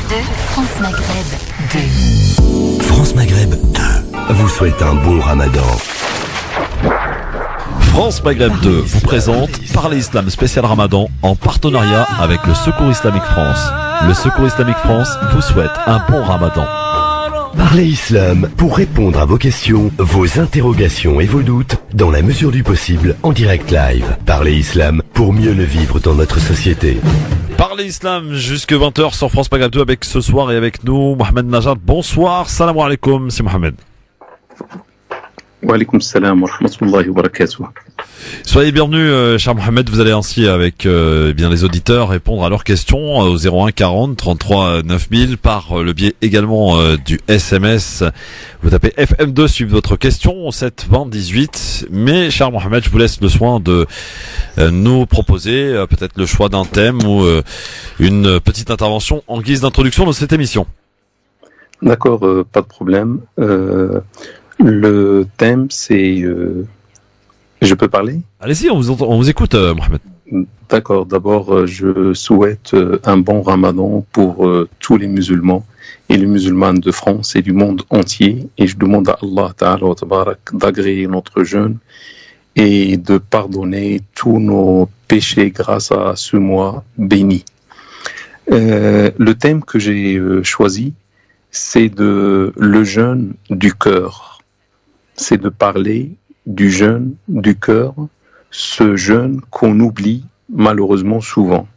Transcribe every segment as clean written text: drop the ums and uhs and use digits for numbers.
France Maghreb 2. France Maghreb 2 vous souhaite un bon Ramadan. France Maghreb 2 vous présente Parler Islam spécial Ramadan en partenariat avec le Secours Islamique France. Le Secours Islamique France vous souhaite un bon Ramadan. Parlez Islam pour répondre à vos questions, vos interrogations et vos doutes dans la mesure du possible en direct live. Parlez Islam pour mieux le vivre dans notre société. Parler Islam jusque 20h sur France Maghreb 2 avec ce soir et avec nous Mohamed Najat. Bonsoir, salam alaikum, c'est Mohamed. Wa alaikum salam wa rahmatullahi wa barakatuh. Soyez bienvenus, cher Mohamed. Vous allez ainsi avec bien les auditeurs répondre à leurs questions au 01 40 33 9000 par le biais également du SMS. Vous tapez FM2, suivez votre question au 7 20 18. Mais cher Mohamed, je vous laisse le soin de nous proposer peut-être le choix d'un thème ou une petite intervention en guise d'introduction de cette émission. D'accord, pas de problème. Le thème, c'est... Je peux parler ? Allez-y, on vous écoute, Mohamed. D'accord, d'abord, je souhaite un bon Ramadan pour tous les musulmans et les musulmanes de France et du monde entier. Et je demande à Allah Ta'ala wa Tabarak d'agréer notre jeûne et de pardonner tous nos péchés grâce à ce mois béni. Le thème que j'ai choisi, c'est le jeûne du cœur. C'est de parler du jeûne du cœur, ce jeûne qu'on oublie malheureusement souvent.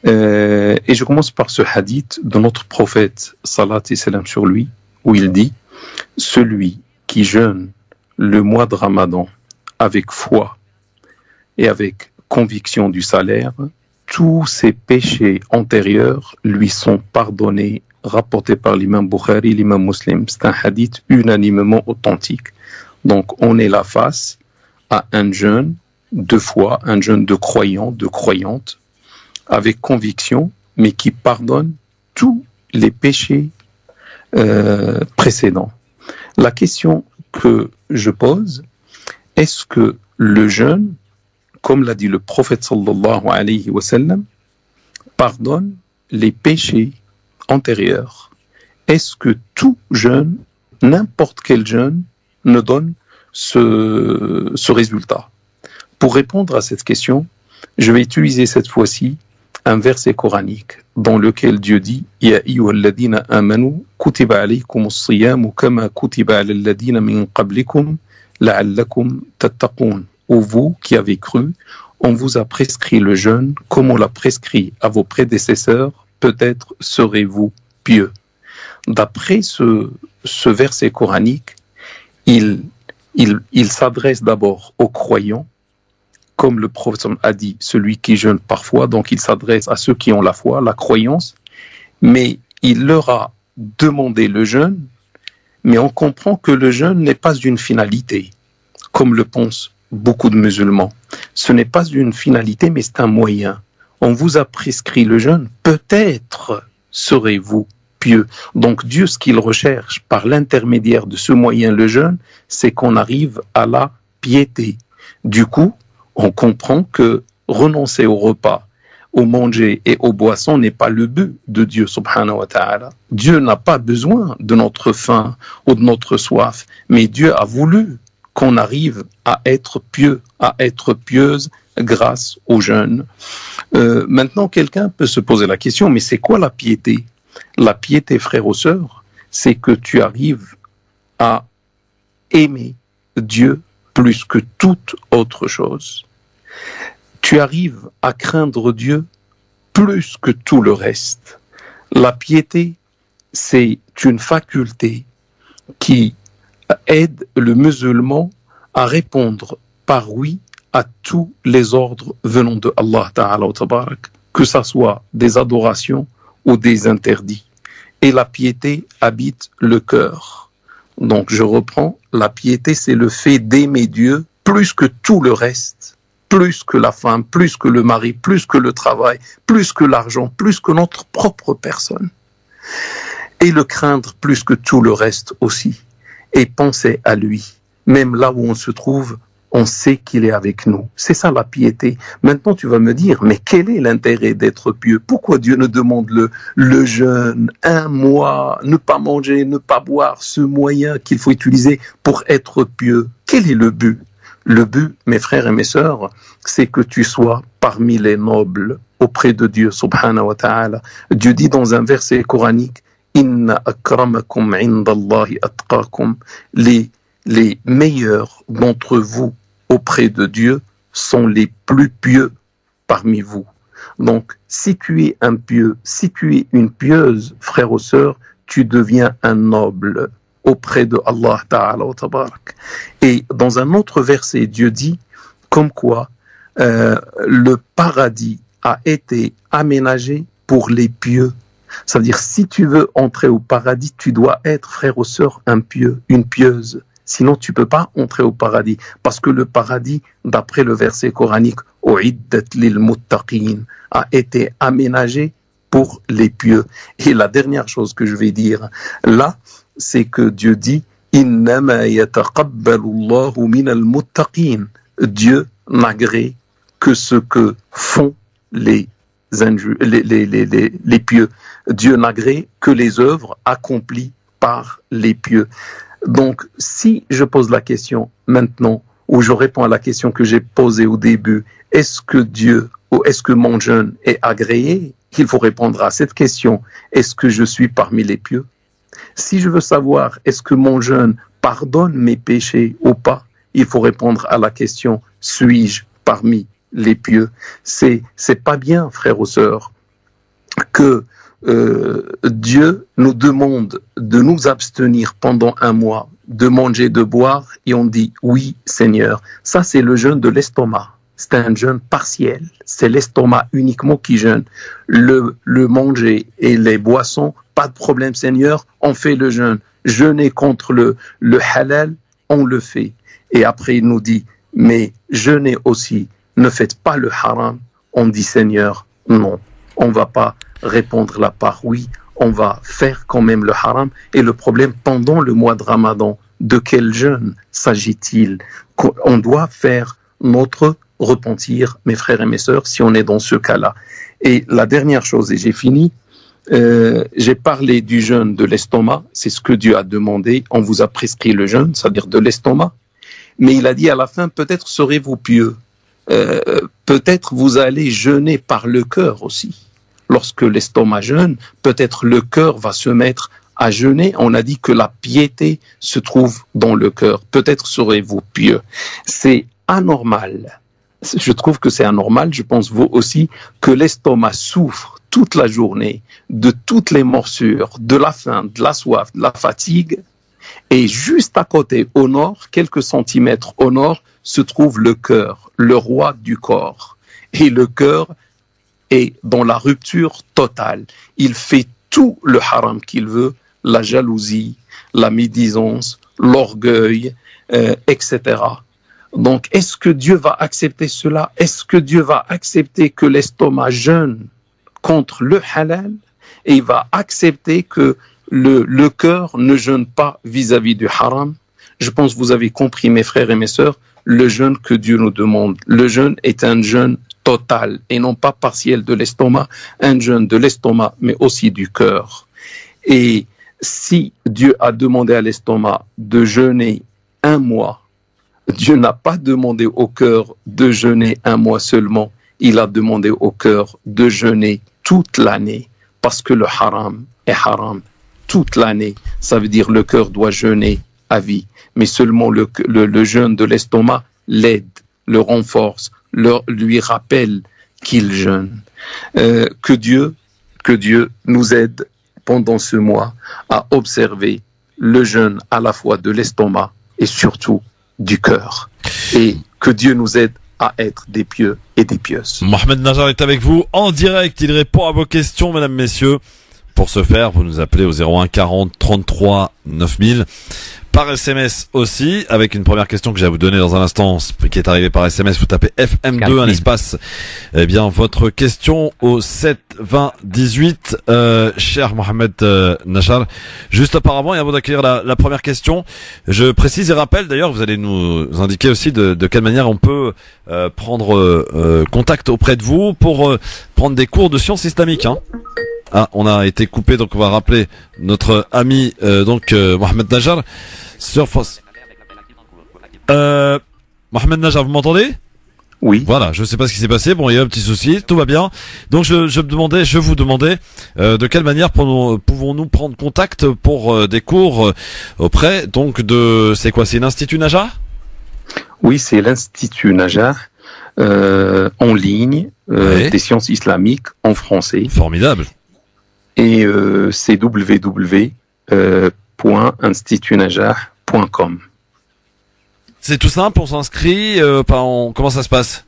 Et je commence par ce hadith de notre prophète, salat et salam sur lui, où il dit « Celui qui jeûne le mois de Ramadan avec foi et avec conviction du salaire, tous ses péchés antérieurs lui sont pardonnés » rapporté par l'imam Bukhari, l'imam Muslim. C'est un hadith unanimement authentique. Donc, on est la face à un jeûne de foi, un jeûne de croyants, de croyantes, avec conviction, mais qui pardonne tous les péchés précédents. La question que je pose, est-ce que le jeûne, comme l'a dit le prophète sallallahu alayhi wa sallam, pardonne les péchés antérieurs? Est-ce que tout jeûne, n'importe quel jeûne, ne donne ce résultat? Pour répondre à cette question, je vais utiliser cette fois-ci un verset coranique dans lequel Dieu dit « Ya ayyuhalladhina amanu kutiba alaykumus siyamu kama kutiba alal ladhina min qablikum la'allakum tattaqun » Ô vous qui avez cru, on vous a prescrit le jeûne comme on l'a prescrit à vos prédécesseurs, peut-être serez-vous pieux. D'après ce verset coranique, il s'adresse d'abord aux croyants, comme le prophète a dit, celui qui jeûne parfois, donc il s'adresse à ceux qui ont la foi, la croyance, mais il leur a demandé le jeûne, mais on comprend que le jeûne n'est pas une finalité, comme le pensent beaucoup de musulmans. Ce n'est pas une finalité, mais c'est un moyen. On vous a prescrit le jeûne, peut-être serez-vous pieux. Donc Dieu, ce qu'il recherche par l'intermédiaire de ce moyen, le jeûne, c'est qu'on arrive à la piété. Du coup, on comprend que renoncer au repas, au manger et aux boissons n'est pas le but de Dieu subhanahu wa ta'ala. Dieu n'a pas besoin de notre faim ou de notre soif, mais Dieu a voulu qu'on arrive à être pieux, à être pieuse grâce au jeûne. Maintenant, quelqu'un peut se poser la question, mais c'est quoi la piété? La piété, frères ou sœurs, c'est que tu arrives à aimer Dieu plus que toute autre chose. Tu arrives à craindre Dieu plus que tout le reste. La piété, c'est une faculté qui aide le musulman à répondre par oui à tous les ordres venant de Allah Ta'ala wa Tabarak, que ce soit des adorations ou des interdits. Et la piété habite le cœur. Donc je reprends, la piété c'est le fait d'aimer Dieu plus que tout le reste, plus que la femme, plus que le mari, plus que le travail, plus que l'argent, plus que notre propre personne. Et le craindre plus que tout le reste aussi. Et penser à lui, même là où on se trouve on sait qu'il est avec nous. C'est ça la piété. Maintenant, tu vas me dire, mais quel est l'intérêt d'être pieux? Pourquoi Dieu nous demande le jeûne, un mois, ne pas manger, ne pas boire, ce moyen qu'il faut utiliser pour être pieux? Quel est le but? Le but, mes frères et mes sœurs, c'est que tu sois parmi les nobles auprès de Dieu, subhanahu wa ta'ala. Dieu dit dans un verset coranique, Inna akramakum indallahi atqakum. Les meilleurs d'entre vous auprès de Dieu sont les plus pieux parmi vous. Donc, si tu es un pieux, si tu es une pieuse, frère ou sœur, tu deviens un noble auprès de Allah Ta'ala wa Tabarak. Et dans un autre verset, Dieu dit comme quoi le paradis a été aménagé pour les pieux. C'est-à-dire, si tu veux entrer au paradis, tu dois être, frère ou sœur, un pieux, une pieuse. Sinon, tu peux pas entrer au paradis. Parce que le paradis, d'après le verset coranique, U'iddat lil muttaqin, a été aménagé pour les pieux. Et la dernière chose que je vais dire là, c'est que Dieu dit, Innama yataqabbalu Allahu minal muttaqin. Dieu n'agrée que ce que font les pieux. Dieu n'agrée que les œuvres accomplies par les pieux. Donc, si je pose la question maintenant, ou je réponds à la question que j'ai posée au début, est-ce que Dieu ou est-ce que mon jeûne est agréé? Il faut répondre à cette question. Est-ce que je suis parmi les pieux? Si je veux savoir est-ce que mon jeûne pardonne mes péchés ou pas, il faut répondre à la question, suis-je parmi les pieux? C'est pas bien, frères ou sœurs, que Dieu nous demande de nous abstenir pendant un mois, de manger, de boire, et on dit oui, Seigneur. Ça, c'est le jeûne de l'estomac. C'est un jeûne partiel. C'est l'estomac uniquement qui jeûne. Le manger et les boissons, pas de problème, Seigneur, on fait le jeûne. Jeûner contre le halal, on le fait. Et après, il nous dit, mais jeûnez aussi, ne faites pas le haram. On dit, Seigneur, non, on va pas répondre la part oui, on va faire quand même le haram. Et le problème, pendant le mois de Ramadan, de quel jeûne s'agit-il? On doit faire notre repentir, mes frères et mes sœurs, si on est dans ce cas-là. Et la dernière chose, et j'ai fini, j'ai parlé du jeûne de l'estomac, c'est ce que Dieu a demandé, on vous a prescrit le jeûne, c'est-à-dire de l'estomac, mais il a dit à la fin, peut-être serez-vous pieux, peut-être vous allez jeûner par le cœur aussi. Lorsque l'estomac jeûne, peut-être le cœur va se mettre à jeûner. On a dit que la piété se trouve dans le cœur. Peut-être serez-vous pieux. C'est anormal. Je trouve que c'est anormal, je pense vous aussi, que l'estomac souffre toute la journée de toutes les morsures, de la faim, de la soif, de la fatigue. Et juste à côté, au nord, quelques centimètres au nord, se trouve le cœur, le roi du corps. Et le cœur est dans la rupture totale. Il fait tout le haram qu'il veut, la jalousie, la médisance, l'orgueil, etc. Donc, est-ce que Dieu va accepter cela? Est-ce que Dieu va accepter que l'estomac jeûne contre le halal et il va accepter que le cœur ne jeûne pas vis-à-vis du haram? Je pense que vous avez compris, mes frères et mes sœurs, le jeûne que Dieu nous demande. Le jeûne est un jeûne total et non pas partiel de l'estomac, un jeûne de l'estomac, mais aussi du cœur. Et si Dieu a demandé à l'estomac de jeûner un mois, Dieu n'a pas demandé au cœur de jeûner un mois seulement, il a demandé au cœur de jeûner toute l'année, parce que le haram est haram toute l'année. Ça veut dire le cœur doit jeûner à vie, mais seulement le jeûne de l'estomac l'aide, le renforce, lui rappelle qu'il jeûne. Que Dieu nous aide pendant ce mois à observer le jeûne à la fois de l'estomac et surtout du cœur. Et que Dieu nous aide à être des pieux et des pieuses. Mohamed Najar est avec vous en direct. Il répond à vos questions, mesdames, messieurs. Pour ce faire, vous nous appelez au 01 40 33 9000. par SMS aussi, avec une première question que j'ai à vous donner dans un instant, qui est arrivée par SMS. Vous tapez FM2, un espace, eh bien, votre question au 7 20 18, cher Mohamed Najjar. Juste auparavant, et avant d'accueillir la première question, je précise et rappelle, d'ailleurs, vous allez nous indiquer aussi de quelle manière on peut prendre contact auprès de vous pour prendre des cours de sciences islamiques, hein. Ah, on a été coupé, donc on va rappeler notre ami Mohamed Najjar sur France. Mohamed Najjar, vous m'entendez? Oui. Voilà, je sais pas ce qui s'est passé. Bon, il y a un petit souci, tout va bien. Donc je vous demandais de quelle manière pouvons-nous prendre contact pour des cours auprès c'est quoi, c'est l'Institut Najjar? Oui, c'est l'Institut Najjar en ligne Ouais. des sciences islamiques en français. Formidable. Et c'est www.institutnajjar.com. C'est tout simple, on s'inscrit, comment ça se passe?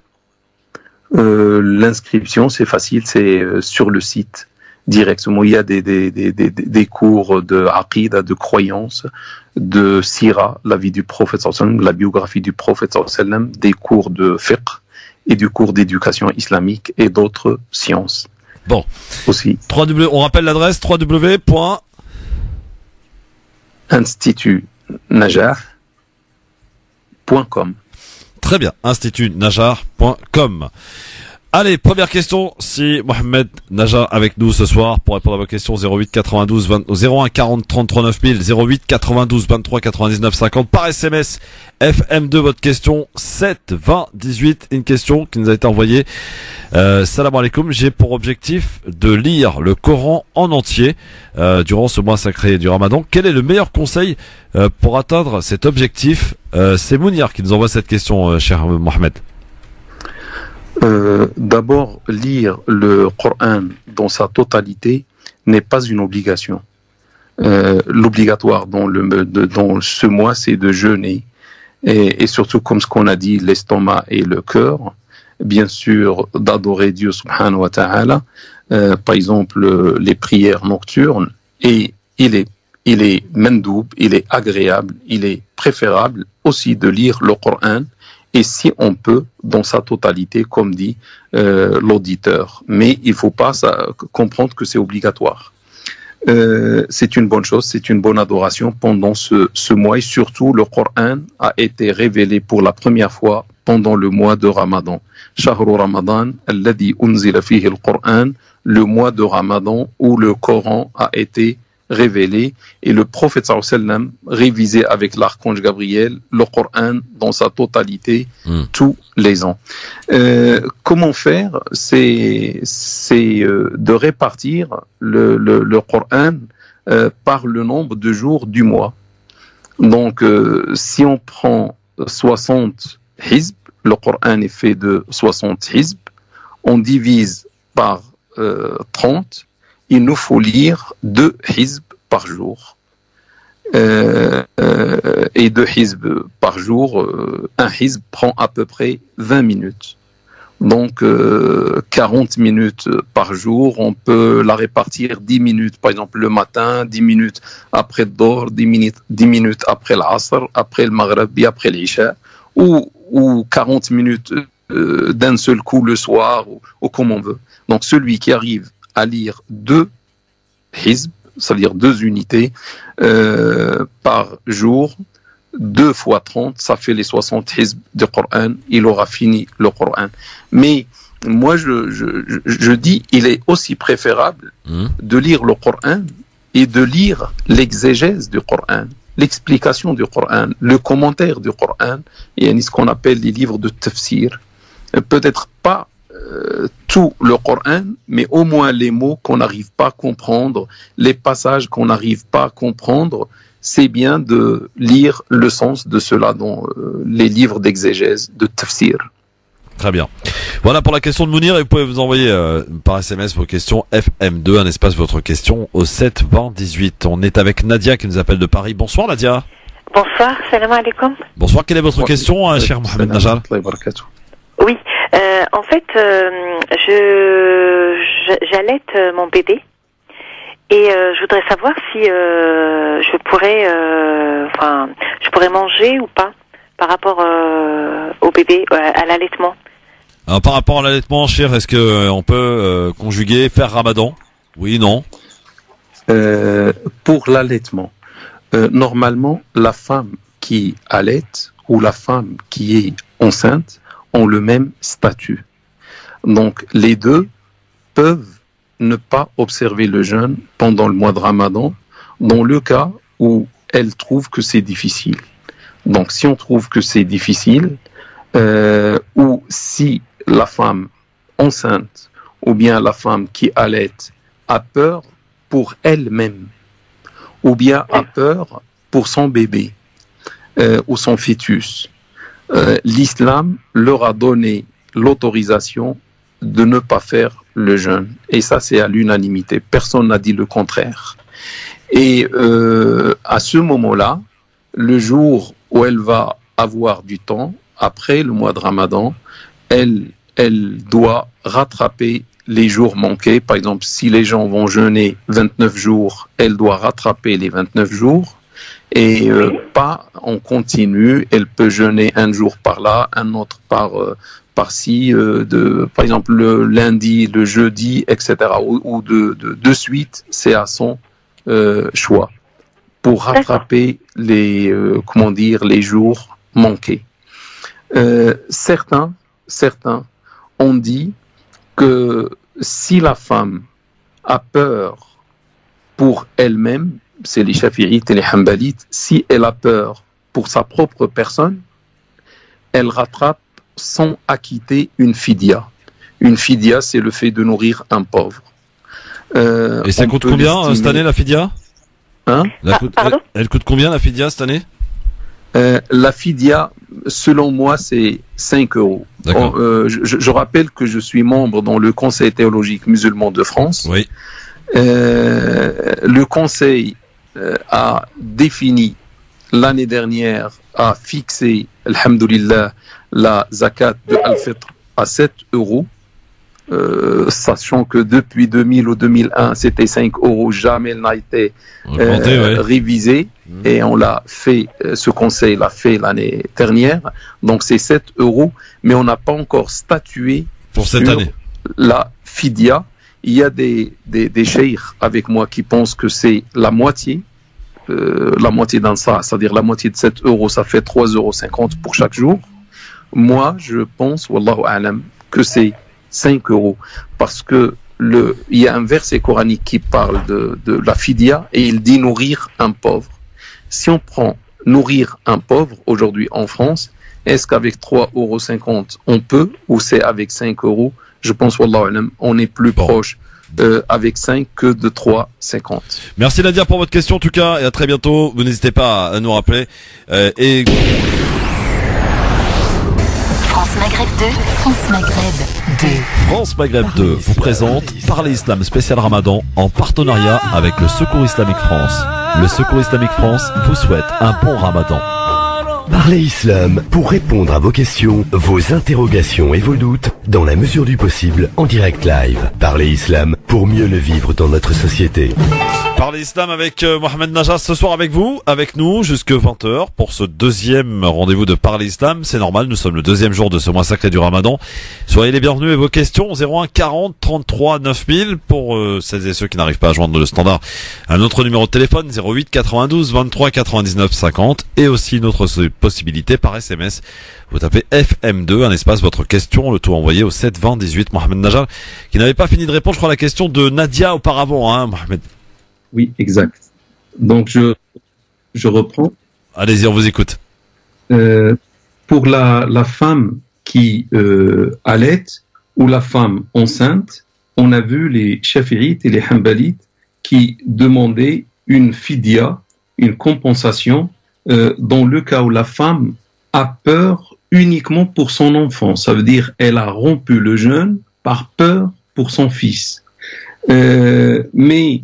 L'inscription, c'est facile, c'est sur le site directement. Il y a des cours de aqida, de croyance, de sira, la vie du prophète sallallahu alayhi wa sallam, la biographie du prophète sallallahu alayhi wa sallam, des cours de fiqh et du cours d'éducation islamique et d'autres sciences. Bon. Aussi. On rappelle l'adresse institutnajjar.com. Très bien, institutnajjar.com. Allez, première question, si Mohamed Najjar avec nous ce soir pour répondre à vos questions 08 92 01 40 33 9000 08 92 23 99 50 par SMS FM2 votre question 7 20 18, une question qui nous a été envoyée. Salam alaikum, j'ai pour objectif de lire le Coran en entier durant ce mois sacré du Ramadan. Quel est le meilleur conseil pour atteindre cet objectif? C'est Mounir qui nous envoie cette question, cher Mohamed. D'abord, lire le Coran dans sa totalité n'est pas une obligation. L'obligatoire dans ce mois, c'est de jeûner et surtout, comme ce qu'on a dit, l'estomac et le cœur, bien sûr, d'adorer Dieu subhanahu wa ta'ala, par exemple, les prières nocturnes, et il est mandoub, il est agréable, il est préférable aussi de lire le Coran, et si on peut, dans sa totalité, comme dit l'auditeur. Mais il ne faut pas comprendre que c'est obligatoire. C'est une bonne chose, c'est une bonne adoration pendant ce mois, et surtout le Coran a été révélé pour la première fois pendant le mois de Ramadan. Shahru Ramadan, alladhi unzila fihi al-Qur'an, le mois de Ramadan où le Coran a été révélé, et le prophète sallallahu alayhi wa sallam révisait avec l'archange Gabriel le Coran dans sa totalité tous les ans. Comment faire? C'est de répartir le Coran par le nombre de jours du mois. Donc si on prend 60 hizb, le Coran est fait de 60 hizb, on divise par 30, il nous faut lire 2 hizb par jour. Et 2 hizb par jour, un hizb prend à peu près 20 minutes. Donc 40 minutes par jour, on peut la répartir 10 minutes par exemple le matin, 10 minutes après le Dohr, 10 minutes après l'Asr, après le Maghrib et après l'Isha, ou 40 minutes d'un seul coup le soir, ou comme on veut. Donc celui qui arrive à lire 2 hizb, c'est-à-dire 2 unités par jour, 2 fois 30, ça fait les 60 hizb du Coran, il aura fini le Coran. Mais moi je dis, il est aussi préférable de lire le Coran et de lire l'exégèse du Coran, l'explication du Coran, le commentaire du Coran, et ce qu'on appelle les livres de tafsir. Peut-être pas tout le Coran, mais au moins les mots qu'on n'arrive pas à comprendre, les passages qu'on n'arrive pas à comprendre, c'est bien de lire le sens de cela dans les livres d'exégèse, de tafsir. Très bien. Voilà pour la question de Mounir, et vous pouvez vous envoyer par SMS vos questions FM2, un espace votre question au 7 20 18. On est avec Nadia qui nous appelle de Paris. Bonsoir Nadia. Bonsoir, salam alaikum. Bonsoir, quelle est votre question, cher Mohamed Najjar? Oui, en fait, j'allaite mon bébé Et je voudrais savoir si je pourrais manger ou pas par rapport au bébé, à l'allaitement. Alors, par rapport à l'allaitement, cher, est-ce que on peut conjuguer faire Ramadan? Oui, non. Pour l'allaitement, normalement, la femme qui allaite ou la femme qui est enceinte ont le même statut. Donc, les deux peuvent ne pas observer le jeûne pendant le mois de Ramadan, dans le cas où elles trouvent que c'est difficile. Donc, si on trouve que c'est difficile, ou si la femme enceinte ou bien la femme qui allaite a peur pour elle-même, ou bien a peur pour son bébé ou son fœtus, l'islam leur a donné l'autorisation de ne pas faire le jeûne. Et ça, c'est à l'unanimité. Personne n'a dit le contraire. Et à ce moment-là, le jour où elle va avoir du temps, après le mois de Ramadan, elle doit rattraper les jours manqués. Par exemple, si les gens vont jeûner 29 jours, elle doit rattraper les 29 jours. Et pas en continu. Elle peut jeûner un jour par là, un autre par-ci, par exemple le lundi, le jeudi, etc. Ou de suite, c'est à son choix pour rattraper les jours manqués. Certains ont dit que si la femme a peur pour elle-même, c'est les chafi'ites et les hanbalites, si elle a peur pour sa propre personne, elle rattrape sans acquitter une fidya. Une fidya, c'est le fait de nourrir un pauvre. Et ça coûte combien cette année la fidya? Elle coûte combien la fidya cette année? La fidya, selon moi, c'est 5 euros. Je rappelle que je suis membre dans le Conseil théologique musulman de France. Oui. Le Conseil a défini l'année dernière, a fixé, alhamdoulilah, la zakat de Al-Fitr à 7 euros, sachant que depuis 2000 ou 2001, c'était 5 euros, jamais elle n'a été révisée, et on l'a fait, ce conseil l'a fait l'année dernière, donc c'est 7 euros, mais on n'a pas encore statué pour cette année la fidya. Il y a des cheikhs avec moi qui pensent que c'est la moitié d'un ça, c'est-à-dire la moitié de 7 euros, ça fait 3,50 euros pour chaque jour. Moi, je pense, wallahu a'lam, que c'est 5 euros, parce que il y a un verset coranique qui parle de la fidya, et il dit nourrir un pauvre. Si on prend nourrir un pauvre aujourd'hui en France, est-ce qu'avec 3,50 euros on peut, ou c'est avec 5 euros? Je pense, wallahu a'lam, on est plus proche avec 5 que de 3,50. Merci Nadia pour votre question en tout cas, et à très bientôt. Vous n'hésitez pas à nous rappeler. France Maghreb 2, France Maghreb 2. France Maghreb 2 vous présente Parler Islam spécial Ramadan en partenariat avec le Secours Islamique France. Le Secours Islamique France vous souhaite un bon Ramadan. Parlez Islam pour répondre à vos questions, vos interrogations et vos doutes dans la mesure du possible en direct live. Parlez Islam pour mieux le vivre dans notre société. Parlez Islam avec Mohamed Najat ce soir avec vous, avec nous jusque 20h pour ce deuxième rendez-vous de Parlez Islam. C'est normal, nous sommes le deuxième jour de ce mois sacré du Ramadan. Soyez les bienvenus et vos questions 01 40 33 9000 pour celles et ceux qui n'arrivent pas à joindre le standard. Un autre numéro de téléphone 08 92 23 99 50 et aussi une autre possibilité par SMS. Vous tapez FM2, un espace, votre question, le tout envoyé au 7 20 18. Mohamed Najat qui n'avait pas fini de répondre, je crois, à la question de Nadia auparavant, hein, Mohamed. Oui, exact. Donc, je reprends. Allez-y, on vous écoute. Pour la femme qui allaite ou la femme enceinte, on a vu les chafi'ites et les hanbalites qui demandaient une fidya, une compensation, dans le cas où la femme a peur uniquement pour son enfant. Ça veut dire elle a rompu le jeûne par peur pour son fils. Mais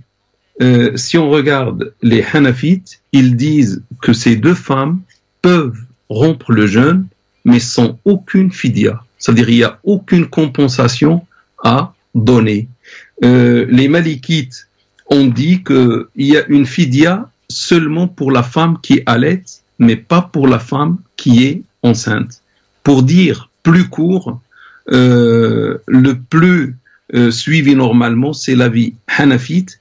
si on regarde les Hanafites, ils disent que ces deux femmes peuvent rompre le jeûne, mais sans aucune fidya. C'est-à-dire il n'y a aucune compensation à donner. Les Malikites on dit qu'il y a une fidia seulement pour la femme qui allait, mais pas pour la femme qui est enceinte. Pour dire plus court, le plus suivi normalement, c'est l'avis hanafite,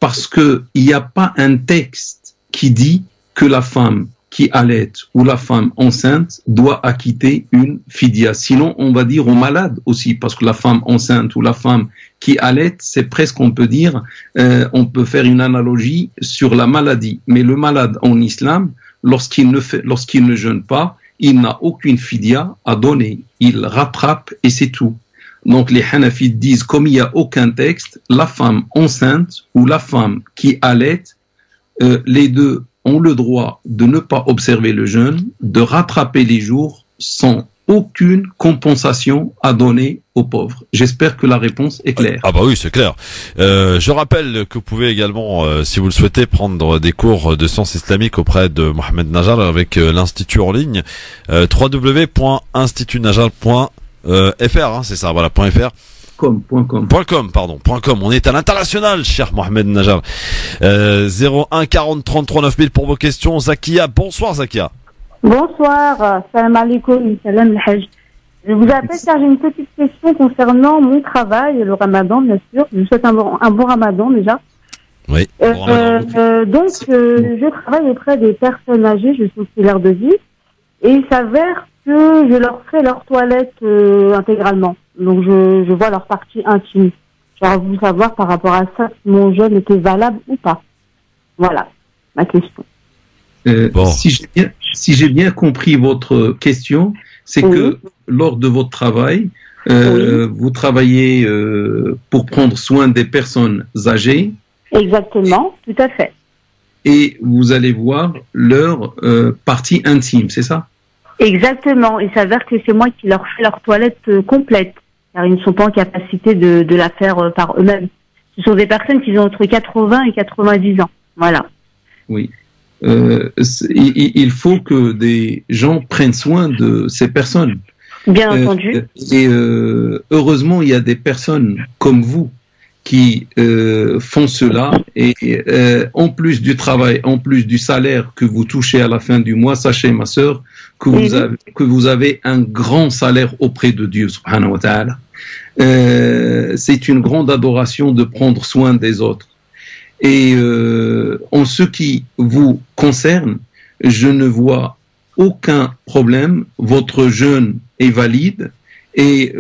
parce que il n'y a pas un texte qui dit que la femme qui allait ou la femme enceinte doit acquitter une fidia. Sinon, on va dire aux malades aussi, parce que la femme enceinte ou la femme qui allait, c'est presque, on peut dire, on peut faire une analogie sur la maladie. Mais le malade en islam, lorsqu'il ne jeûne pas, il n'a aucune fidia à donner. Il rattrape et c'est tout. Donc les hanafites disent, comme il n'y a aucun texte, la femme enceinte ou la femme qui allait, les deux ont le droit de ne pas observer le jeûne, de rattraper les jours sans aucune compensation à donner aux pauvres. J'espère que la réponse est claire. Ah bah oui, c'est clair. Je rappelle que vous pouvez également, si vous le souhaitez, prendre des cours de sciences islamiques auprès de Mohamed Najjar avec l'Institut en ligne, www.institutnajjar.fr, c'est ça, voilà, .fr. .com. On est à l'international, cher Mohamed Najjar. 01 40 33 9000 pour vos questions. Zakia, bonsoir Zakia. Bonsoir, salam alaikum, salam al-hajj. Je vous appelle car j'ai une petite question concernant mon travail, le ramadan bien sûr. Je vous souhaite un bon ramadan déjà. Oui, bon ramadan. Je travaille auprès des personnes âgées, je suis auxiliaire de vie, et il s'avère que je leur fais leur toilette intégralement. Donc je vois leur partie intime. J'aurais voulu savoir par rapport à ça si mon jeûne était valable ou pas. Voilà ma question. Bon. Si j'ai bien compris votre question, c'est que lors de votre travail, vous travaillez pour prendre soin des personnes âgées. Exactement, tout à fait. Et vous allez voir leur partie intime, c'est ça? Exactement. Il s'avère que c'est moi qui leur fais leur toilette complète, car ils ne sont pas en capacité de la faire par eux-mêmes. Ce sont des personnes qui ont entre 80 et 90 ans. Voilà. Oui. Il faut que des gens prennent soin de ces personnes. Bien entendu. Et heureusement, il y a des personnes comme vous qui font cela. Et en plus du travail, en plus du salaire que vous touchez à la fin du mois, sachez, ma sœur, que vous avez un grand salaire auprès de Dieu, subhanahu wa ta'ala. C'est une grande adoration de prendre soin des autres. Et en ce qui vous concerne, je ne vois aucun problème. Votre jeûne est valide et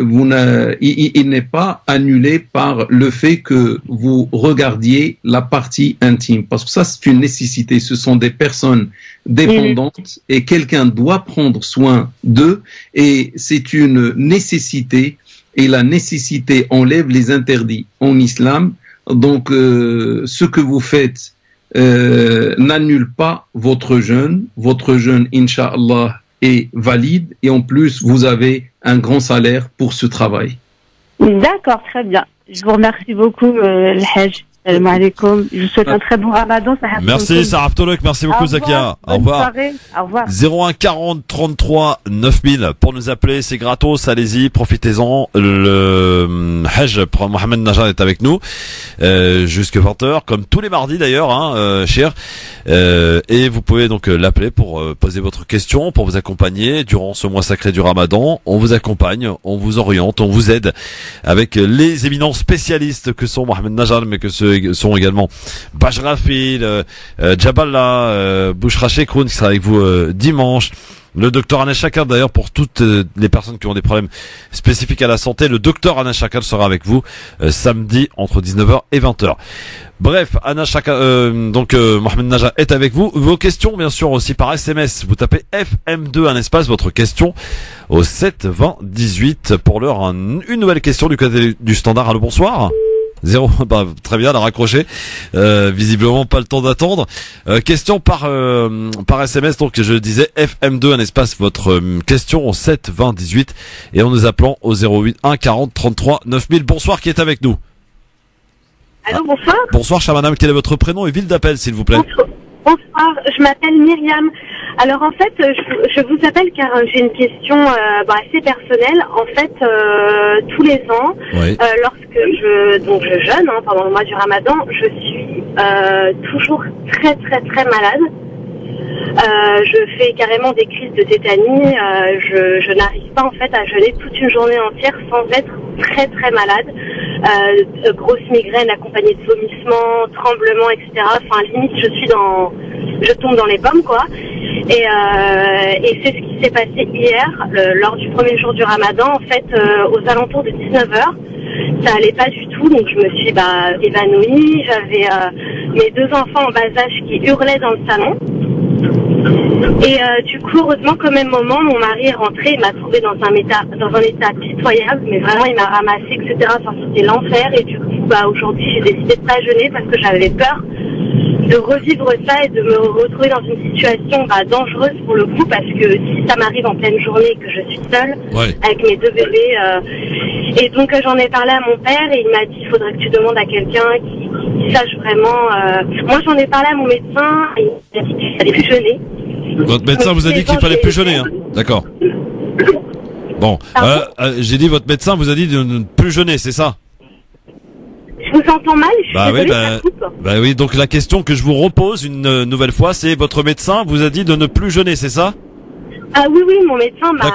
il n'est pas annulé par le fait que vous regardiez la partie intime. Parce que ça, c'est une nécessité. Ce sont des personnes dépendantes et quelqu'un doit prendre soin d'eux et c'est une nécessité. Et la nécessité enlève les interdits en islam. Donc, ce que vous faites n'annule pas votre jeûne. Votre jeûne, Inch'Allah, est valide. Et en plus, vous avez un grand salaire pour ce travail. D'accord, très bien. Je vous remercie beaucoup, Al-Hajj. Salam alaikum. Je vous souhaite un très bon ramadan. Merci, Sarah Aftolek. Merci beaucoup, Zakia. Au revoir. Au revoir. 01 40 33 9000 pour nous appeler. C'est gratos. Allez-y, profitez-en. Le Hajj, Mohamed Najjar est avec nous, jusque 20h, comme tous les mardis d'ailleurs, cher. Et vous pouvez donc l'appeler pour poser votre question, pour vous accompagner durant ce mois sacré du Ramadan. On vous accompagne, on vous oriente, on vous aide avec les éminents spécialistes que sont Mohamed Najjar, mais que ceux sont également Bajrafil, Jaballah, Bouchra Chekroun qui sera avec vous dimanche. Le docteur Anas Shakar d'ailleurs pour toutes les personnes qui ont des problèmes spécifiques à la santé. Le docteur Anas Shakar sera avec vous samedi entre 19h et 20h. Bref, Anas Shakar, Mohamed Najjar est avec vous. Vos questions bien sûr aussi par SMS. Vous tapez FM2 un espace votre question au 7 20 18. Pour l'heure une nouvelle question du côté du standard. Allô, bonsoir. Très bien, elle a raccroché. Visiblement pas le temps d'attendre. Question par SMS, donc je disais FM2 un espace votre question au 7 20 18 et en nous appelant au 08 1 40 33 9000. Bonsoir, qui est avec nous? Allô, bonsoir. Bonsoir, chère madame, quel est votre prénom et ville d'appel s'il vous plaît? Bonsoir, je m'appelle Myriam. Alors en fait, je vous appelle car j'ai une question assez personnelle. En fait, tous les ans, lorsque je jeûne pendant le mois du Ramadan, je suis toujours très très très malade. Je fais carrément des crises de tétanie. Je n'arrive pas en fait à jeûner toute une journée entière sans être très très malade. Grosse migraine accompagnée de vomissements, tremblements, etc. Enfin limite je tombe dans les pommes quoi. Et c'est ce qui s'est passé hier lors du premier jour du Ramadan en fait aux alentours de 19h. Ça allait pas du tout, donc je me suis évanouie. J'avais mes 2 enfants en bas âge qui hurlaient dans le salon. Et du coup, heureusement qu'au même moment, mon mari est rentré, il m'a trouvé dans un état pitoyable, mais vraiment il m'a ramassé, etc. Enfin, c'était l'enfer. Et du coup, aujourd'hui, j'ai décidé de pas jeûner parce que j'avais peur de revivre ça et de me retrouver dans une situation dangereuse pour le coup, parce que si ça m'arrive en pleine journée que je suis seule avec mes 2 bébés, et donc j'en ai parlé à mon père et il m'a dit il faudrait que tu demandes à quelqu'un qui sache vraiment. Moi j'en ai parlé à mon médecin et il m'a dit qu'il fallait plus jeûner. Votre médecin vous a dit qu'il fallait plus jeûner, hein. D'accord. Bon, j'ai dit votre médecin vous a dit de ne plus jeûner, c'est ça? Je vous entends mal, je suis désolée, ça coupe. Oui, donc la question que je vous repose une nouvelle fois, c'est votre médecin vous a dit de ne plus jeûner, c'est ça? Ah oui, mon médecin m'a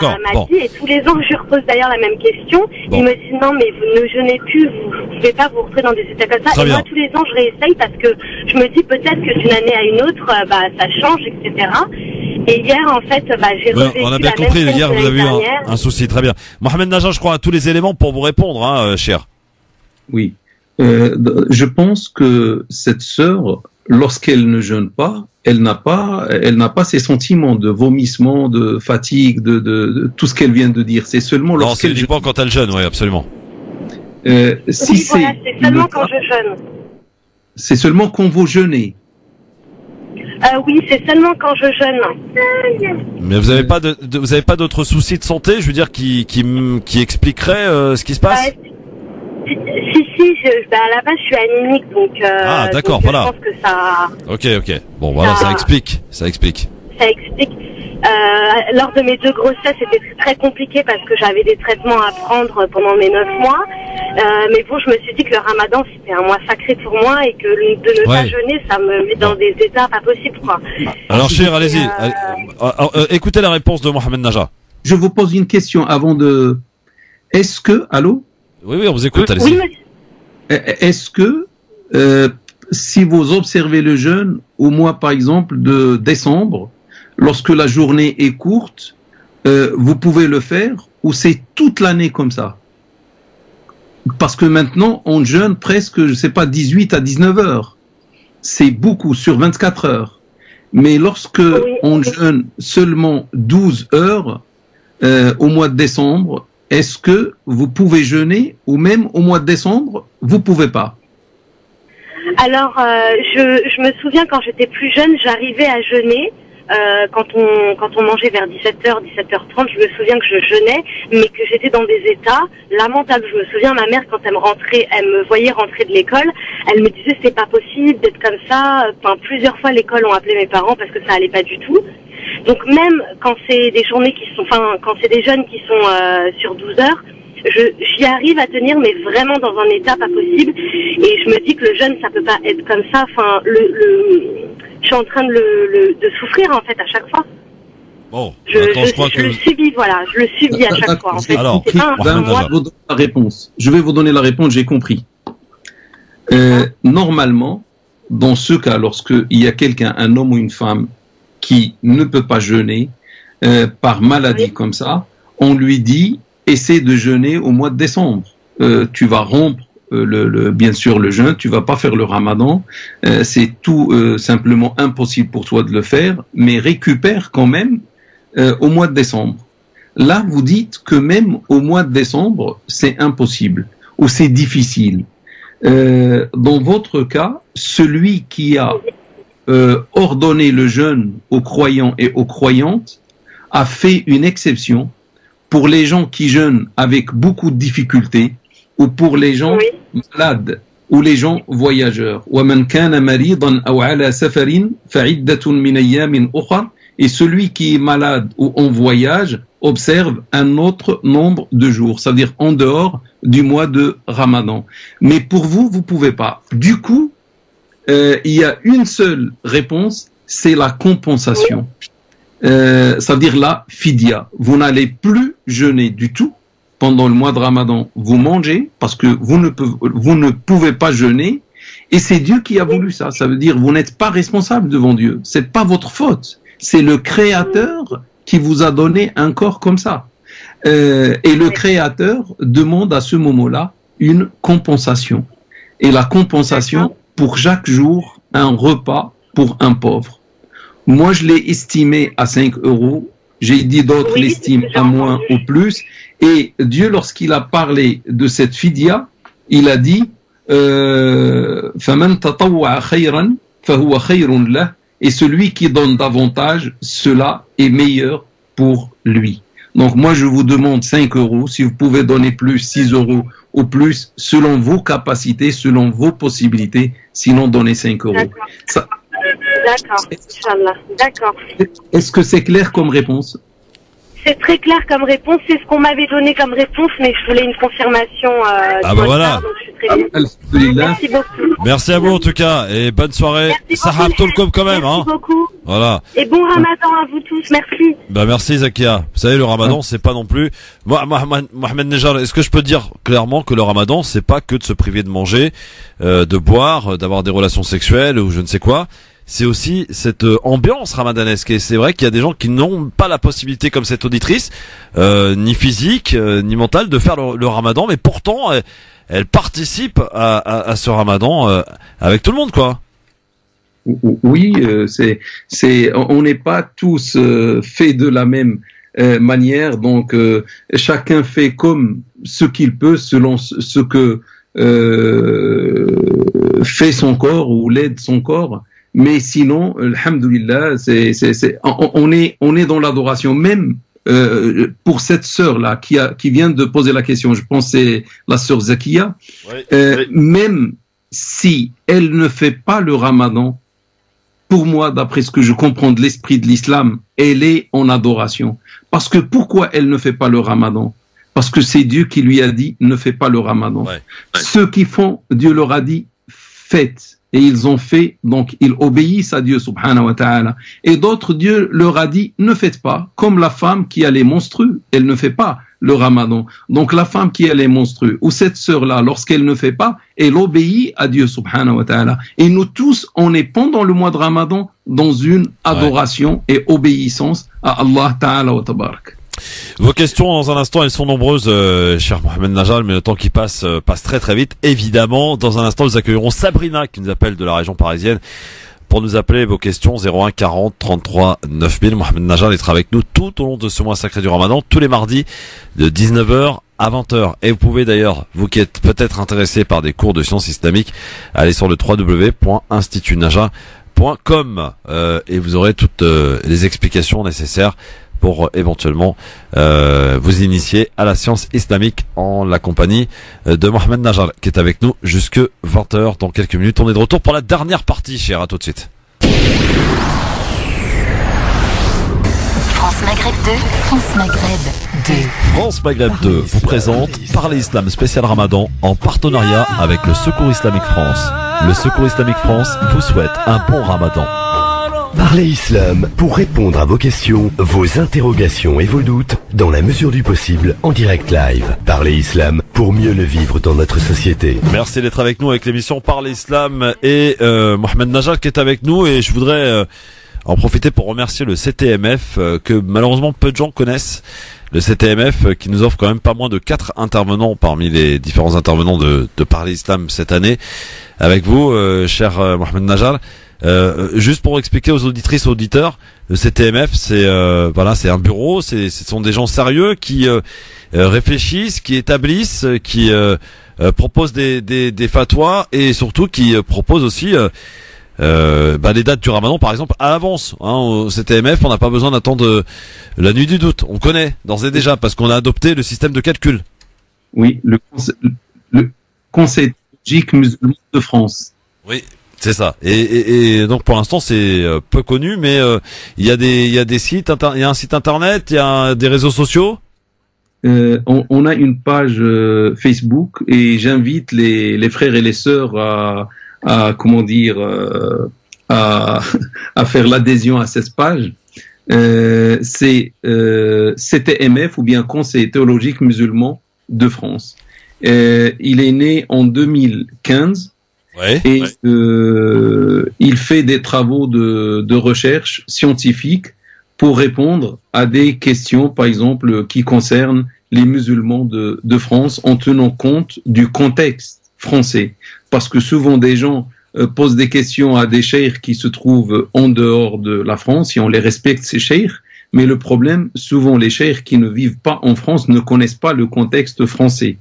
dit, et tous les ans je lui repose d'ailleurs la même question. Il me dit non mais vous ne jeûnez plus, vous pouvez pas vous retrouver dans des états comme ça. Très et bien. Moi tous les ans je réessaye parce que je me dis peut-être que d'une année à une autre, ça change, etc. Et hier en fait, j'ai revécu on a bien la compris, même chose hier que vous avez eu l'année dernière. un souci, très bien. Mohamed Naja, je crois à tous les éléments pour vous répondre, hein, cher. Oui. Je pense que cette sœur, lorsqu'elle ne jeûne pas, elle n'a pas ces sentiments de vomissement, de fatigue, de tout ce qu'elle vient de dire. C'est seulement Non, c'est lorsqu'elle uniquement quand elle jeûne, oui, absolument. C'est seulement quand je jeûne. C'est seulement quand vous jeûnez. Oui, c'est seulement quand je jeûne. Mais vous avez pas d'autres soucis de santé, je veux dire, qui expliqueraient ce qui se passe? Si, à la base je suis anémique, donc d'accord, donc, voilà. Je pense que ça. Ok. Bon, voilà, ça explique. Ça explique. Lors de mes 2 grossesses, c'était très compliqué parce que j'avais des traitements à prendre pendant mes 9 mois. Mais bon, je me suis dit que le Ramadan c'était un mois sacré pour moi et que de ne pas jeûner, ça me met dans des états pas possibles, quoi. Alors, cher, allez-y. Écoutez la réponse de Mohamed Naja. Je vous pose une question avant de. Est-ce que, allô? Oui, on vous écoute, allez-y. Oui, est-ce que si vous observez le jeûne au mois, par exemple, de décembre, lorsque la journée est courte, vous pouvez le faire, ou c'est toute l'année comme ça? Parce que maintenant, on jeûne presque, 18 à 19 heures. C'est beaucoup, sur 24 heures. Mais lorsque on jeûne seulement 12 heures au mois de décembre, est-ce que vous pouvez jeûner, ou même au mois de décembre, vous pouvez pas? Alors, je me souviens quand j'étais plus jeune, j'arrivais à jeûner quand on mangeait vers 17h, 17h30. Je me souviens que je jeûnais, mais que j'étais dans des états lamentables. Je me souviens, ma mère, quand elle me voyait rentrer de l'école, elle me disait c'est pas possible d'être comme ça. Enfin, plusieurs fois, l'école ont appelé mes parents parce que ça allait pas du tout. Donc même quand c'est des journées quand c'est des jeunes qui sont sur 12 heures, j'y arrive à tenir, mais vraiment dans un état pas possible. Et je me dis que le jeûne, ça peut pas être comme ça. Enfin, je suis en train de souffrir en fait à chaque fois. Bon, je le subis, voilà, je le subis à chaque fois. En fait, alors, je vais vous donner la réponse. J'ai compris. Normalement, dans ce cas, lorsqu'il y a quelqu'un, un homme ou une femme, qui ne peut pas jeûner par maladie comme ça, on lui dit essaie de jeûner au mois de décembre. Tu vas rompre bien sûr le jeûne, tu vas pas faire le Ramadan, c'est tout simplement impossible pour toi de le faire, mais récupère quand même au mois de décembre. Là, vous dites que même au mois de décembre, c'est impossible ou c'est difficile. Dans votre cas, celui qui a ordonné le jeûne aux croyants et aux croyantes a fait une exception pour les gens qui jeûnent avec beaucoup de difficultés ou pour les gens malades ou les gens voyageurs. وَمَنْ كَانَ مَرِيضًا أَوْ عَلَى سَفَرٍ فَعِدَّةٌ مِنْ أَيَّامٍ أُخَرَ. Et celui qui est malade ou en voyage observe un autre nombre de jours, c'est-à-dire en dehors du mois de Ramadan. Mais pour vous, vous pouvez pas. Du coup, il y a une seule réponse, c'est la compensation. C'est-à-dire la fidya. Vous n'allez plus jeûner du tout pendant le mois de Ramadan. Vous mangez parce que vous ne pouvez pas jeûner, et c'est Dieu qui a voulu ça. Ça veut dire vous n'êtes pas responsable devant Dieu. C'est pas votre faute. C'est le Créateur qui vous a donné un corps comme ça. Et le Créateur demande à ce moment-là une compensation. Et la compensation, pour chaque jour, un repas pour un pauvre. Moi, je l'ai estimé à 5 euros. J'ai dit d'autres l'estiment à moins ou plus. Et Dieu, lorsqu'il a parlé de cette fidya, il a dit فَمَنْ تَطَوَّعَ خَيْرًا فَهُوَ خَيْرٌ لَهُ. Et celui qui donne davantage, cela est meilleur pour lui. Donc moi, je vous demande 5 euros. Si vous pouvez donner plus, 6 euros ou plus, selon vos capacités, selon vos possibilités. Sinon, donnez 5 euros. Ça... D'accord, Inch'Allah. D'accord. Est-ce que c'est clair comme réponse? C'est très clair comme réponse. C'est ce qu'on m'avait donné comme réponse, mais je voulais une confirmation. Ah bah voilà. Merci beaucoup. Merci à vous en tout cas et bonne soirée. Sahab Tolkom quand même. Merci beaucoup. Voilà. Et bon Ramadan à vous tous. Merci. Bah merci Zakia. Vous savez, le Ramadan c'est pas non plus. Moi, Mohamed Nejar, est-ce que je peux dire clairement que le Ramadan c'est pas que de se priver de manger, de boire, d'avoir des relations sexuelles ou je ne sais quoi. C'est aussi cette ambiance ramadanesque. Et c'est vrai qu'il y a des gens qui n'ont pas la possibilité, comme cette auditrice, ni physique, ni mentale, de faire le Ramadan, mais pourtant, elle participe à ce Ramadan avec tout le monde, quoi. Oui, on n'est pas tous faits de la même manière, donc chacun fait comme ce qu'il peut, selon ce que fait son corps ou l'aide son corps. Mais sinon, alhamdoulilah, on est dans l'adoration. Même pour cette sœur-là qui vient de poser la question, je pense que c'est la sœur Zakia, même si elle ne fait pas le Ramadan, pour moi, d'après ce que je comprends de l'esprit de l'islam, elle est en adoration. Parce que pourquoi elle ne fait pas le Ramadan? Parce que c'est Dieu qui lui a dit ne fais pas le Ramadan. Ceux qui font, Dieu leur a dit faites. Et ils ont fait, donc ils obéissent à Dieu subhanahu wa ta'ala. Et d'autres, Dieu leur a dit, ne faites pas, comme la femme qui a les menstrues, elle ne fait pas le Ramadan. Donc la femme qui a les menstrues, ou cette sœur-là, lorsqu'elle ne fait pas, elle obéit à Dieu subhanahu wa ta'ala. Et nous tous, on est pendant le mois de Ramadan dans une adoration et obéissance à Allah ta'ala wa tabarak. Vos questions dans un instant, elles sont nombreuses, cher Mohamed Najal, mais le temps qui passe très très vite. Évidemment, dans un instant, nous accueillerons Sabrina qui nous appelle de la région parisienne pour nous appeler vos questions 01 40 33 9000. Mohamed Najal est avec nous tout au long de ce mois sacré du Ramadan, tous les mardis de 19h à 20h. Et vous pouvez d'ailleurs, vous qui êtes peut-être intéressé par des cours de sciences islamiques, aller sur le www.institutnaja.com et vous aurez toutes les explications nécessaires pour éventuellement vous initier à la science islamique en la compagnie de Mohamed Najal qui est avec nous jusque 20h. Dans quelques minutes, on est de retour pour la dernière partie, cher. À tout de suite. France Maghreb 2, France Maghreb 2. France Maghreb 2 vous présente Parler Islam spécial Ramadan en partenariat avec le Secours Islamique France. Le Secours Islamique France vous souhaite un bon Ramadan. Parlez Islam pour répondre à vos questions, vos interrogations et vos doutes dans la mesure du possible en direct live. Parlez Islam pour mieux le vivre dans notre société. Merci d'être avec nous avec l'émission Parler Islam et Mohamed Najal qui est avec nous, et je voudrais en profiter pour remercier le CTMF que malheureusement peu de gens connaissent. Le CTMF qui nous offre quand même pas moins de 4 intervenants parmi les différents intervenants de Parler Islam cette année. Avec vous, cher Mohamed Najal. Juste pour expliquer aux auditrices et auditeurs, le CTMF c'est c'est un bureau, ce sont des gens sérieux qui réfléchissent, qui établissent, qui proposent des fatwas et surtout qui proposent aussi les dates du Ramadan par exemple à l'avance. Au CTMF, on n'a pas besoin d'attendre la nuit du doute, on connaît d'ores et déjà parce qu'on a adopté le système de calcul. Oui, le Conseil théologique musulman de France. Oui. C'est ça. Et donc pour l'instant c'est peu connu, mais il y a des sites, il y a un site internet, il y a des réseaux sociaux. On a une page Facebook et j'invite les frères et les sœurs comment dire, à faire l'adhésion à 16 pages. C'est CTMF ou bien Conseil théologique musulman de France. Il est né en 2015 et il fait des travaux de recherche scientifique pour répondre à des questions, par exemple, qui concernent les musulmans de France en tenant compte du contexte français. Parce que souvent des gens posent des questions à des cheikhs qui se trouvent en dehors de la France et on les respecte, ces cheikhs. Mais le problème, souvent les cheikhs qui ne vivent pas en France ne connaissent pas le contexte français.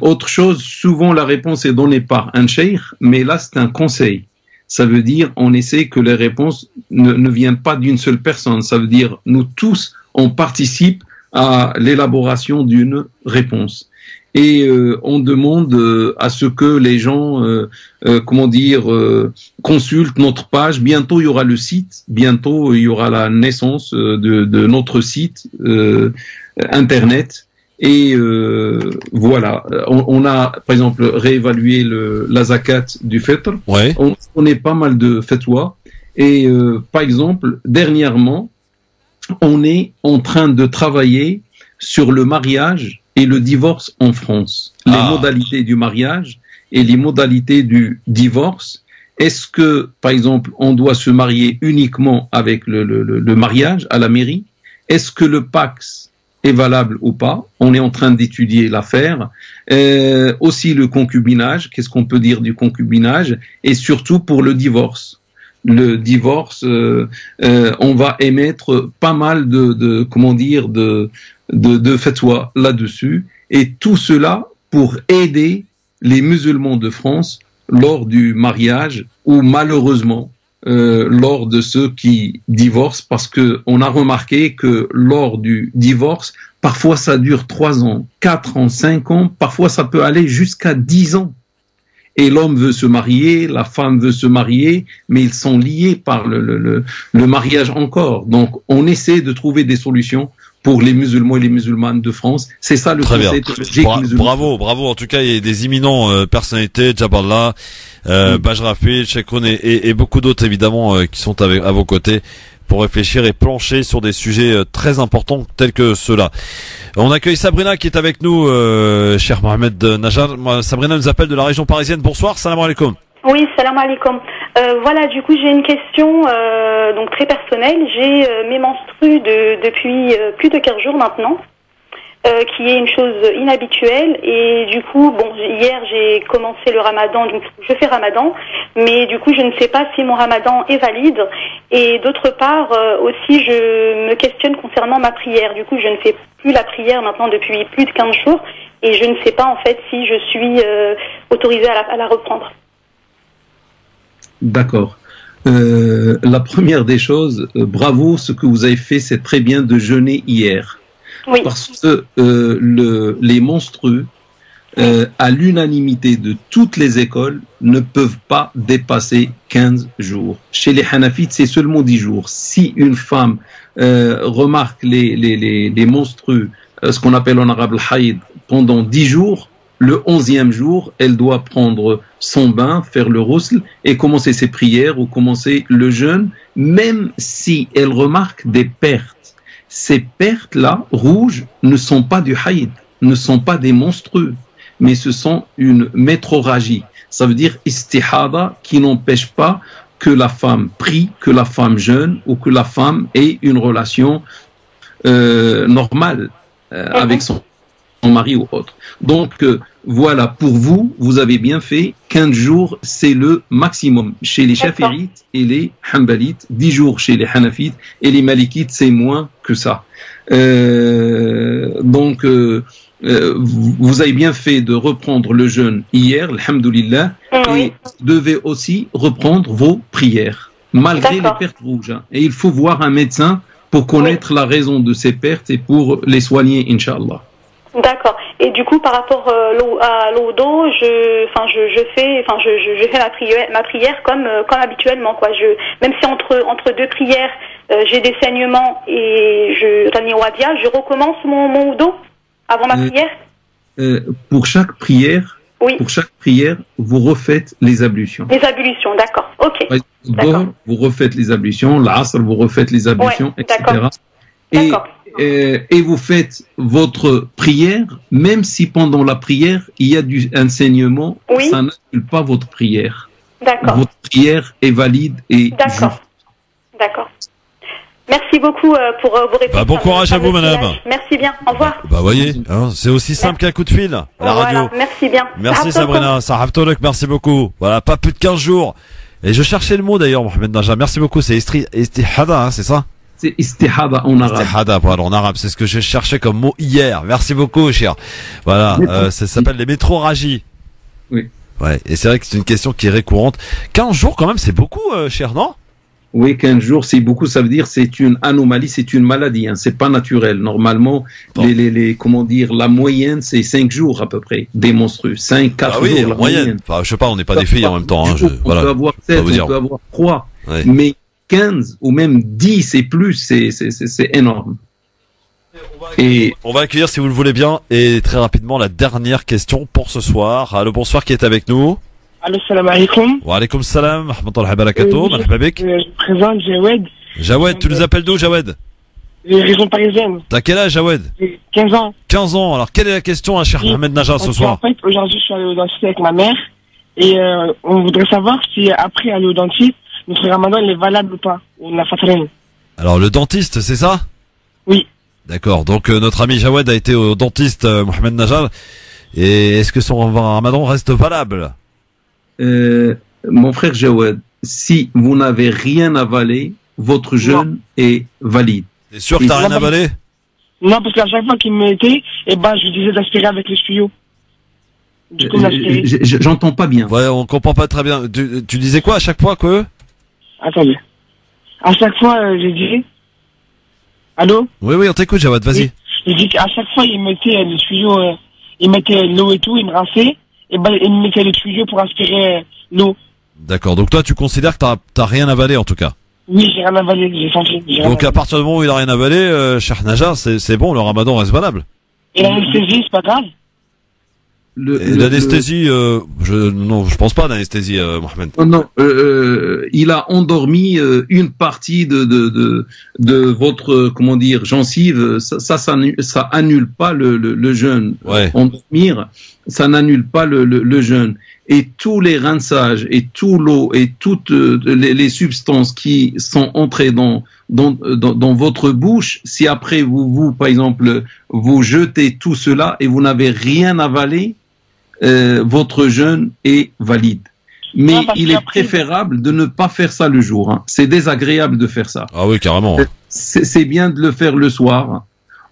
Autre chose, souvent la réponse est donnée par un cheikh, mais là c'est un conseil. Ça veut dire on essaie que les réponses ne viennent pas d'une seule personne. Ça veut dire nous tous, on participe à l'élaboration d'une réponse. Et on demande à ce que les gens, consultent notre page. Bientôt il y aura le site, bientôt il y aura la naissance de notre site internet. Et voilà, on a par exemple réévalué la zakat du fitr. Ouais. On est pas mal de fatwa. Et par exemple, dernièrement, on est en train de travailler sur le mariage et le divorce en France. Les modalités du mariage et les modalités du divorce. Est-ce que, par exemple, on doit se marier uniquement avec le mariage à la mairie? Est-ce que le Pacs est valable ou pas? On est en train d'étudier l'affaire. Aussi le concubinage. Qu'est-ce qu'on peut dire du concubinage? Et surtout pour le divorce. Le divorce, on va émettre pas mal de fatwa là-dessus, et tout cela pour aider les musulmans de France lors du mariage ou malheureusement lors de ceux qui divorcent, parce que on a remarqué que lors du divorce, parfois ça dure 3 ans, 4 ans, 5 ans, parfois ça peut aller jusqu'à 10 ans. Et l'homme veut se marier, la femme veut se marier, mais ils sont liés par le mariage encore. Donc, on essaie de trouver des solutions pour les musulmans et les musulmanes de France. C'est ça le conseil théologique musulman. Bravo. En tout cas, il y a des éminents personnalités, Jaballah, Bajrafi, Cheikhoun et beaucoup d'autres évidemment qui sont à vos côtés pour réfléchir et plancher sur des sujets très importants tels que ceux-là. On accueille Sabrina qui est avec nous, cher Mohamed Najar. Sabrina nous appelle de la région parisienne. Bonsoir, salam alaikum. Oui, salam alaikum. Voilà, du coup, j'ai une question donc très personnelle. J'ai mes menstrues depuis plus de 15 jours maintenant, qui est une chose inhabituelle. Et du coup, bon, hier, j'ai commencé le ramadan, donc je fais ramadan, mais du coup, je ne sais pas si mon ramadan est valide. Et d'autre part, aussi, je me questionne concernant ma prière. Du coup, je ne fais plus la prière maintenant depuis plus de 15 jours, et je ne sais pas, en fait, si je suis autorisée à la reprendre. D'accord. La première des choses, bravo, ce que vous avez fait, c'est très bien de jeûner hier. Oui. Parce que les menstrues, à l'unanimité de toutes les écoles, ne peuvent pas dépasser 15 jours. Chez les Hanafites, c'est seulement 10 jours. Si une femme remarque les menstrues, ce qu'on appelle en arabe le haïd, pendant 10 jours, le 11e jour, elle doit prendre son bain, faire le rousl et commencer ses prières ou commencer le jeûne, même si elle remarque des pertes. Ces pertes-là, rouges, ne sont pas du haïd, ne sont pas des menstrues, mais ce sont une métrorragie. Ça veut dire istihada, qui n'empêche pas que la femme prie, que la femme jeûne ou que la femme ait une relation normale avec son mari ou autre. Donc voilà, pour vous, vous avez bien fait. 15 jours, c'est le maximum. Chez les Chafirites et les Hanbalites, 10 jours chez les Hanafites et les Malikites, c'est moins que ça. Donc vous avez bien fait de reprendre le jeûne hier, alhamdoulilah, et vous devez aussi reprendre vos prières, malgré les pertes rouges. Et il faut voir un médecin pour connaître la raison de ces pertes et pour les soigner, Inch'Allah. D'accord. Et du coup, par rapport à l'odo, je fais ma prière comme habituellement, quoi. Même si entre deux prières, j'ai des saignements et je recommence mon odo avant ma prière. Pour chaque prière, Oui. Pour chaque prière, vous refaites les ablutions. Les ablutions, d'accord. Ok. D'accord. Vous refaites les ablutions, l'Asr, vous refaites les ablutions, Ouais, etc. D'accord. Et vous faites votre prière, même si pendant la prière, il y a un saignement, Oui. ça n'annule pas votre prière. D'accord. Votre prière est valide et D'accord. juste. D'accord. Merci beaucoup pour vos réponses. Bah, bon courage à vous, madame. Merci bien. Au revoir. Bah voyez, hein, c'est aussi simple qu'un coup de fil à la radio. Voilà. Merci bien. Merci Sabrina, Sarah Tolok, merci beaucoup. Voilà, pas plus de 15 jours. Et je cherchais le mot d'ailleurs, Mohamed Najah. Merci beaucoup, c'est istihada, hein, c'est ça? C'est istihada en arabe. Istihada, voilà, en arabe, c'est ce que je cherchais comme mot hier. Merci beaucoup, cher. Voilà, ça s'appelle les métroragies. Oui. Ouais, et c'est vrai que c'est une question qui est récurrente. 15 jours quand même, c'est beaucoup, cher, non? Oui, 15 jours, c'est beaucoup, ça veut dire c'est une anomalie, c'est une maladie, hein, c'est pas naturel. Normalement, Bon. comment dire, la moyenne, c'est 5 jours à peu près, des monstrueux. 5, 4 Ah oui, jours, en la moyenne. Enfin, je sais pas, on n'est pas des filles en même temps, hein, On voilà. peut avoir Pas 7, vous dire. on peut avoir 3, Ouais. mais 15 ou même 10 et plus, c'est énorme. Et On va accueillir, si vous le voulez bien, et très rapidement, la dernière question pour ce soir. Allô, bonsoir, qui est avec nous? Allô, salam alaikum. Wa alaykoum salam, rahmatullahi wa barakatuh, marhaba bik. Je présente Jawed, Jawed, tu nous appelles d'où, Jawed? région parisienne. T'as quel âge, Jawed? J'ai 15 ans. 15 ans. Alors, quelle est la question à Cheikh Mohamed Najah ce En soir? fait, aujourd'hui, je suis allé au dentiste avec ma mère et on voudrait savoir si après aller au dentiste, notre ramadan il est valable ou pas, ou la fatrine. Alors, le dentiste, c'est ça? Oui. D'accord. Donc, notre ami Jawed a été au dentiste Mohamed Najah. Et est-ce que son ramadan reste valable? mon frère Jawed, si vous n'avez rien avalé, votre jeûne est valide. T'es sûr que t'as rien avalé? Non, parce qu'à chaque fois qu'il me mettait, je lui disais d'aspirer avec les tuyaux. Du coup, on aspirait. J'entends pas bien. Ouais, on comprend pas très bien. Tu disais quoi à chaque fois que? Attendez. À chaque fois, j'ai dit... Allô? Oui, on t'écoute, Jawed, vas-y. Il dit qu'à chaque fois, il mettait les tuyaux, il mettait l'eau et tout, il me rinçait, et il me mettait les tuyaux pour aspirer l'eau. D'accord. Donc, toi, tu considères que t'as rien avalé, en tout cas? Oui, j'ai rien avalé, j'ai senti. Donc, à partir du moment où il a rien avalé, Cheikh Najah, c'est bon, le ramadan reste valable. Et l'anesthésie, c'est pas grave? L'anesthésie, je pense pas d'anesthésie, Mohamed. Non, il a endormi une partie de votre, comment dire, gencive. Ça annule pas le jeûne. Ouais. Endormir, ça n'annule pas le jeûne. Et tous les rinçages et tout l'eau et toutes les substances qui sont entrées dans votre bouche, si après vous par exemple vous jetez tout cela et vous n'avez rien avalé, votre jeûne est valide. Mais il est préférable de ne pas faire ça le jour. Hein. C'est désagréable de faire ça. Ah oui, carrément. C'est bien de le faire le soir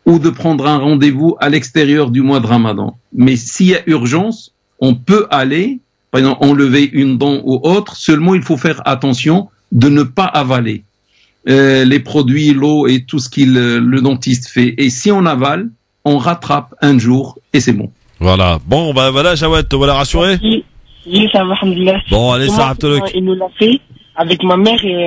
ou de prendre un rendez-vous à l'extérieur du mois de Ramadan. Mais s'il y a urgence, on peut aller, par exemple, enlever une dent ou autre. Seulement, il faut faire attention de ne pas avaler les produits, l'eau et tout ce qu'il le dentiste fait. Et si on avale, on rattrape un jour et c'est bon. Voilà. Bon, bah voilà, Jawed, te voilà rassuré? Oui, ça va, alhamdoulilah. Bon, allez, ça rapte. Il nous l'a fait avec ma mère et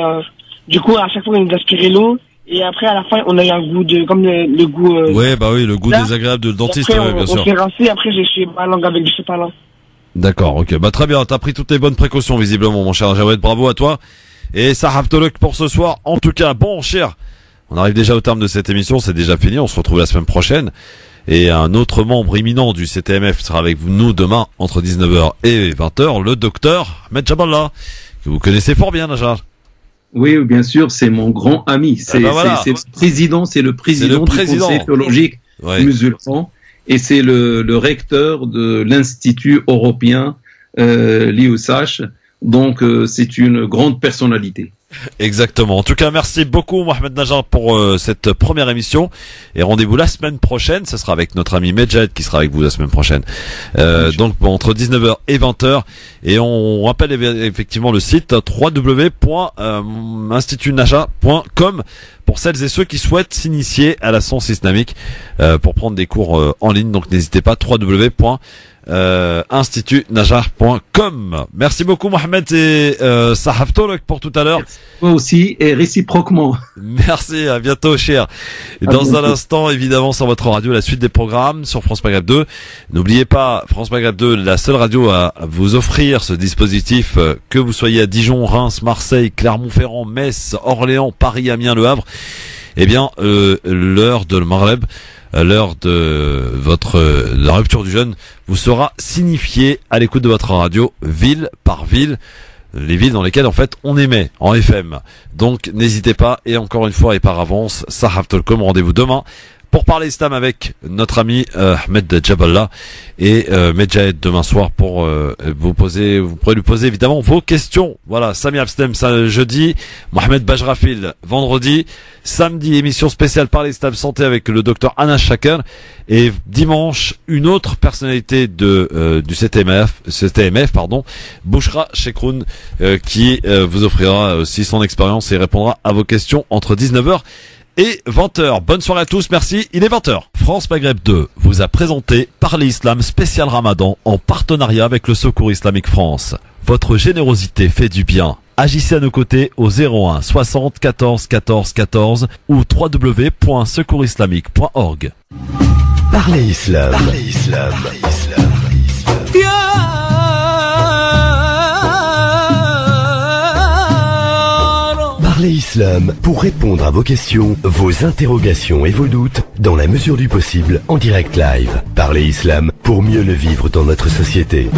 du coup, à chaque fois, il nous aspirait l'eau. Et après, à la fin, on a eu un goût comme le goût... ouais, bah oui, le goût là, désagréable de dentiste, après, ouais, bien sûr. On s'est rincé, après, j'ai essuyé ma langue avec du sopalin. D'accord, ok. Bah très bien, t'as pris toutes les bonnes précautions, visiblement, mon cher Jawed. Bravo à toi. Et ça raptolok pour ce soir. En tout cas, bon, cher, on arrive déjà au terme de cette émission, c'est déjà fini, on se retrouve la semaine prochaine. Et un autre membre imminent du CTMF sera avec nous demain entre 19h et 20h, le docteur Ahmed Jaballah, que vous connaissez fort bien, Najah. Oui, bien sûr, c'est mon grand ami. C'est voilà. le président du Conseil théologique musulman et c'est le recteur de l'Institut européen l'IUSH. Donc, c'est une grande personnalité. Exactement. En tout cas, merci beaucoup Mohamed Najah pour cette première émission et rendez-vous la semaine prochaine. Ce sera avec notre ami Medjed qui sera avec vous la semaine prochaine. Donc entre 19h et 20h et on rappelle effectivement le site www.institutnajah.com pour celles et ceux qui souhaitent s'initier à la science islamique pour prendre des cours en ligne. Donc n'hésitez pas www.institutnajah.com institutnajar.com. Merci beaucoup Mohamed et Sahaftoulek pour tout à l'heure. Moi aussi et réciproquement. Merci, à bientôt cher. Et dans un instant, évidemment, sur votre radio, la suite des programmes sur France Maghreb 2. N'oubliez pas, France Maghreb 2, la seule radio à vous offrir ce dispositif, que vous soyez à Dijon, Reims, Marseille, Clermont-Ferrand, Metz, Orléans, Paris, Amiens, Le Havre. Eh bien, l'heure de Maghreb, l'heure de la rupture du jeûne vous sera signifiée à l'écoute de votre radio, ville par ville, les villes dans lesquelles en fait on émet en FM. Donc n'hésitez pas, et encore une fois et par avance, Sahaf Tolkom, rendez-vous demain pour parler islam avec notre ami Ahmed Jaballah et Medjahed demain soir pour vous pourrez lui poser évidemment vos questions. Voilà, Sami Abstem jeudi, Mohamed Bajrafil vendredi, samedi émission spéciale Parler Islam Santé avec le docteur Anas Shaker, et dimanche une autre personnalité du CTMF Bouchra Chekroun, qui vous offrira aussi son expérience et répondra à vos questions entre 19h et 20h. Bonne soirée à tous, merci, il est 20h. France Maghreb 2 vous a présenté Parler Islam spécial Ramadan en partenariat avec le Secours Islamique France. Votre générosité fait du bien. Agissez à nos côtés au 01 60 14 14 14 ou www.secoursislamique.org. Parler Islam. Parler Islam. Parler Islam. Parler Islam pour répondre à vos questions, vos interrogations et vos doutes dans la mesure du possible en direct live. Parler Islam pour mieux le vivre dans notre société.